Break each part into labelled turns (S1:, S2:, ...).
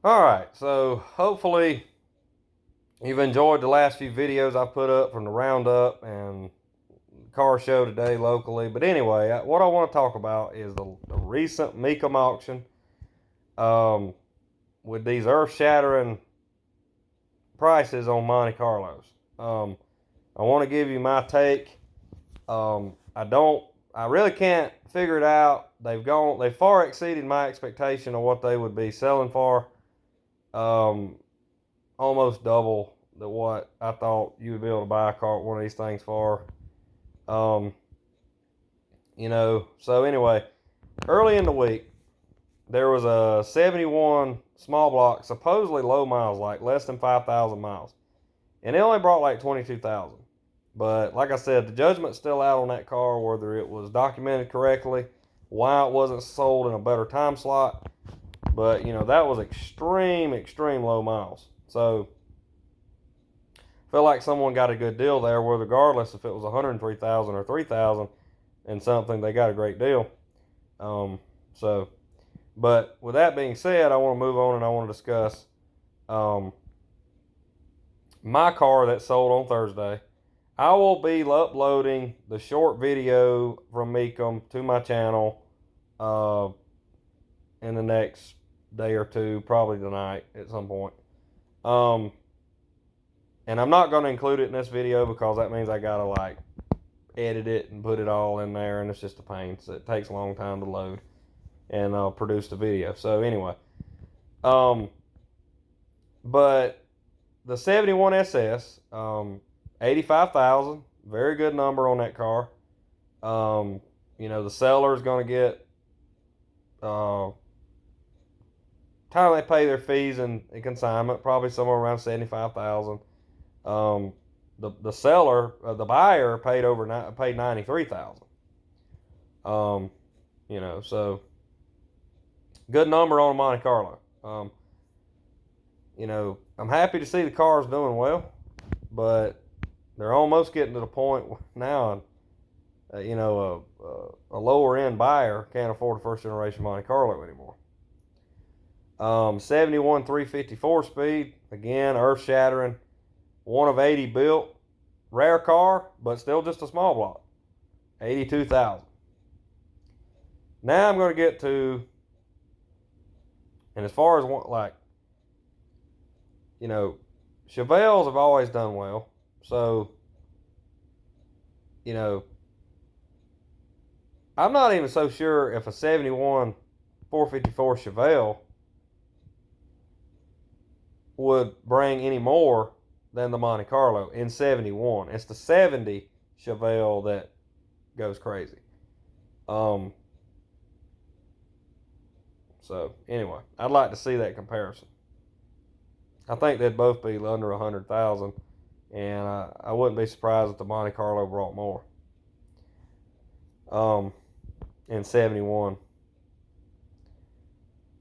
S1: All right, so hopefully you've enjoyed the last few videos I put up from the roundup and car show today locally. But anyway, what I want to talk about is the recent Mecum auction um, with these earth-shattering prices on Monte Carlos. I want to give you my take. I really can't figure it out. They far exceeded my expectation of what they would be selling for. Um, Almost double what I thought you would be able to buy a car, one of these things for. Um, so anyway, early in the week, there was a 71 small block, supposedly low miles, like less than 5,000 miles. And it only brought like 22,000. But like I said, the judgment's still out on that car, whether it was documented correctly, why it wasn't sold in a better time slot. But, that was extreme low miles. So, I feel like someone got a good deal there, where regardless if it was 103,000 or 3,000 and something, they got a great deal. But with that being said, I want to move on and I want to discuss my car that sold on Thursday. I will be uploading the short video from Mecum to my channel in the next day or two, probably tonight at some point. And I'm not going to include it in this video because that means I got to edit it and put it all in there, and it's just a pain. So it takes a long time to load and produce the video. So anyway, but the 71 SS, 85,000, very good number on that car. The seller is going to get, time they pay their fees and consignment, probably somewhere around 75,000. The seller, the buyer paid 93,000. So good number on Monte Carlo. I'm happy to see the car's doing well, but they're almost getting to the point now, a lower end buyer can't afford a first generation Monte Carlo anymore. 71 354 speed, again, earth shattering, one of 80 built, rare car, but still just a small block, 82,000. Now I'm going to get to, and as far as Chevelles have always done well. So, I'm not even so sure if a 71 454 Chevelle would bring any more than the Monte Carlo in 71. It's the 70 Chevelle that goes crazy. So anyway, I'd like to see that comparison. I think they'd both be under 100,000, and I wouldn't be surprised if the Monte Carlo brought more. In 71.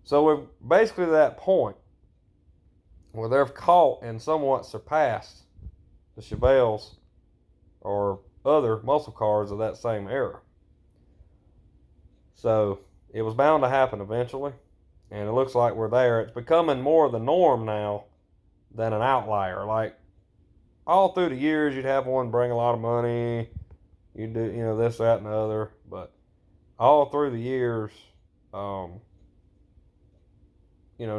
S1: So we're basically to that point where they've caught and somewhat surpassed the Chevelles or other muscle cars of that same era. So it was bound to happen eventually, and it looks like we're there. It's becoming more the norm now than an outlier. Like, all through the years, you'd have one bring a lot of money, you do, this, that, and the other, but all through the years,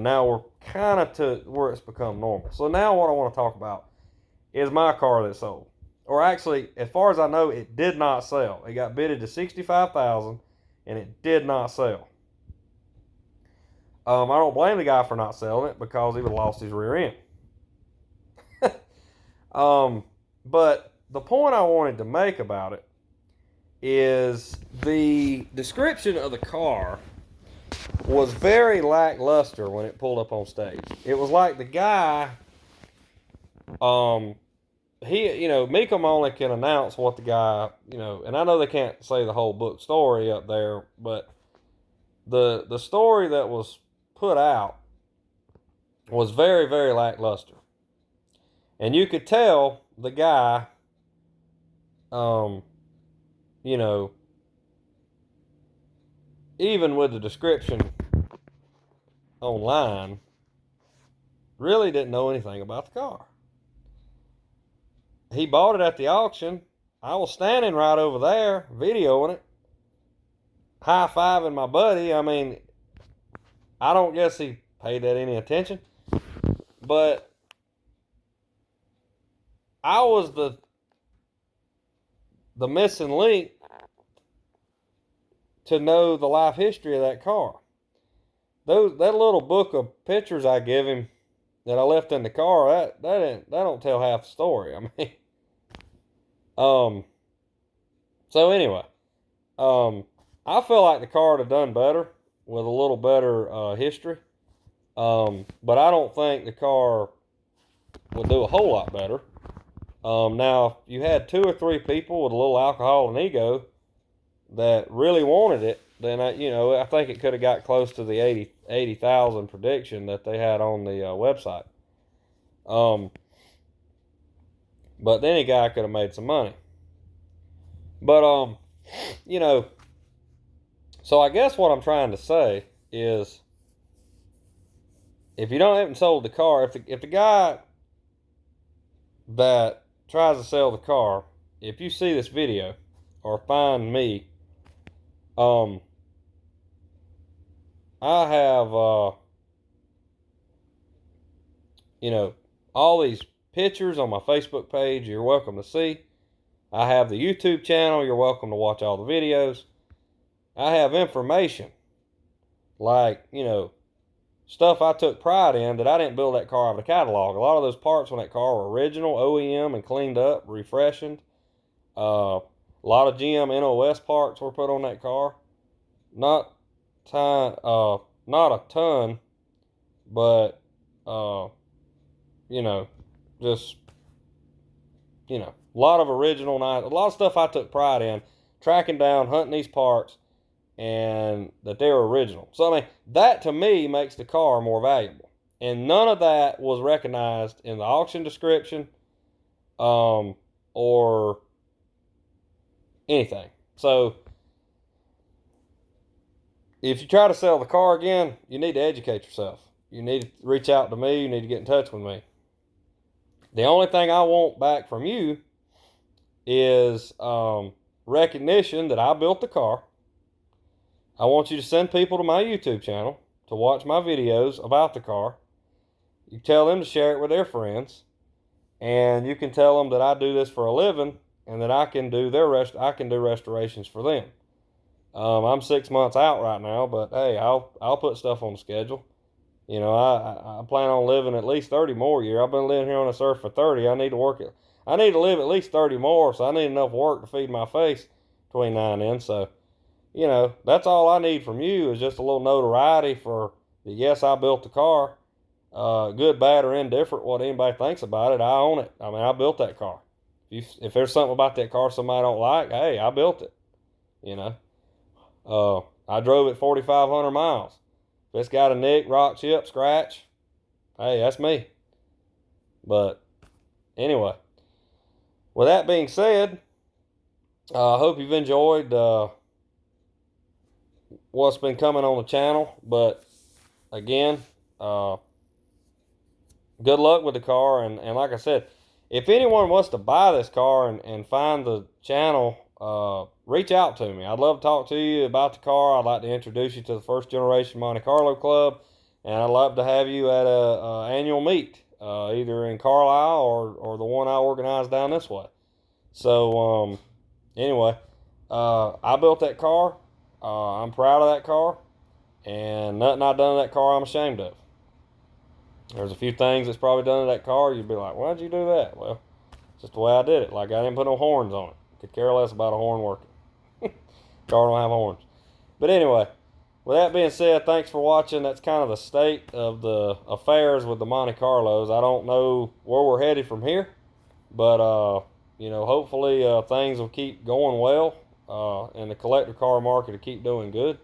S1: now we're kind of to where it's become normal. So now what I want to talk about is my car that sold. Or actually, as far as I know, it did not sell. It got bidded to 65,000, and it did not sell. I don't blame the guy for not selling it because he would have lost his rear end. But the point I wanted to make about it is the description of the car was very lackluster when it pulled up on stage. It was like the guy, Mecum only can announce what the guy, and I know they can't say the whole book story up there, but the story that was put out was very, very lackluster. And you could tell the guy, even with the description online, really didn't know anything about the car. He bought it at the auction. I was standing right over there videoing it, high-fiving my buddy. I mean, I don't guess he paid that any attention, but I was the missing link to know the life history of that car. That little book of pictures I give him that I left in the car, that don't tell half the story. I mean, so anyway, I feel like the car would have done better with a little better history. But I don't think the car would do a whole lot better. Now, if you had 2 or 3 people with a little alcohol and ego that really wanted it, then I think it could have got close to the 80,000 prediction that they had on the website. But any guy could have made some money. But so I guess what I'm trying to say is, if you haven't sold the car, if the guy that tries to sell the car, if you see this video or find me, I have all these pictures on my Facebook page you're welcome to see. I have the YouTube channel, you're welcome to watch all the videos. I have information like, stuff I took pride in that I didn't build that car out of the catalog. A lot of those parts on that car were original, OEM, and cleaned up, refreshened. A lot of GM NOS parts were put on that car. Not a ton, but just a lot of original, a lot of stuff I took pride in, tracking down, hunting these parts, and that they were original. So I mean, that to me makes the car more valuable, and none of that was recognized in the auction description, or anything. So if you try to sell the car again, you need to educate yourself. You need to reach out to me. You need to get in touch with me. The only thing I want back from you is recognition that I built the car. I want you to send people to my YouTube channel to watch my videos about the car. You tell them to share it with their friends, and you can tell them that I do this for a living and that I can do restorations for them. I'm 6 months out right now, but hey, I'll put stuff on the schedule. I plan on living at least 30 more years. I've been living here on this earth for 30. I need to live at least 30 more, so I need enough work to feed my face between now and then. So, that's all I need from you is just a little notoriety for the yes, I built the car. Good, bad, or indifferent, what anybody thinks about it, I own it. I mean, I built that car. If there's something about that car somebody don't like, hey, I built it. I drove it 4,500 miles. If it's got a nick, rock, chip, scratch, hey, that's me. But anyway, with that being said, I hope you've enjoyed what's been coming on the channel. But again, good luck with the car. And like I said, if anyone wants to buy this car and find the channel, reach out to me. I'd love to talk to you about the car. I'd like to introduce you to the First Generation Monte Carlo Club, and I'd love to have you at a annual meet, either in Carlisle or the one I organized down this way. So anyway, I built that car. I'm proud of that car, and nothing I've done to that car I'm ashamed of. There's a few things that's probably done to that car you'd be like, why'd you do that? Well, it's just the way I did it. Like, I didn't put no horns on it. Could care less about a horn working. Car don't have horns. But anyway, with that being said, thanks for watching. That's kind of the state of the affairs with the Monte Carlos. I don't know where we're headed from here, but hopefully things will keep going well, and the collector car market will keep doing good.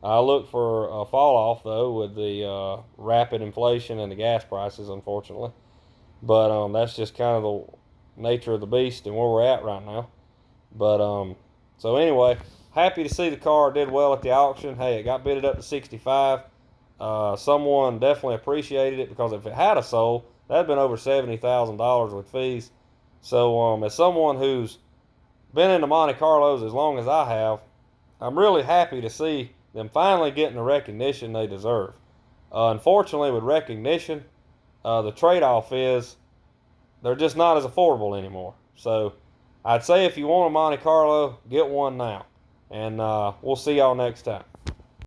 S1: I look for a fall off though with the rapid inflation and the gas prices, unfortunately. But that's just kind of the nature of the beast and where we're at right now. But so anyway, happy to see the car did well at the auction. Hey, it got bidded up to 65. Someone definitely appreciated it, because if it had a sold, that'd been over $70,000 with fees. So as someone who's been into Monte Carlos as long as I have, I'm really happy to see them finally getting the recognition they deserve. Unfortunately, with recognition, the trade-off is they're just not as affordable anymore. So I'd say if you want a Monte Carlo, get one now. And we'll see y'all next time.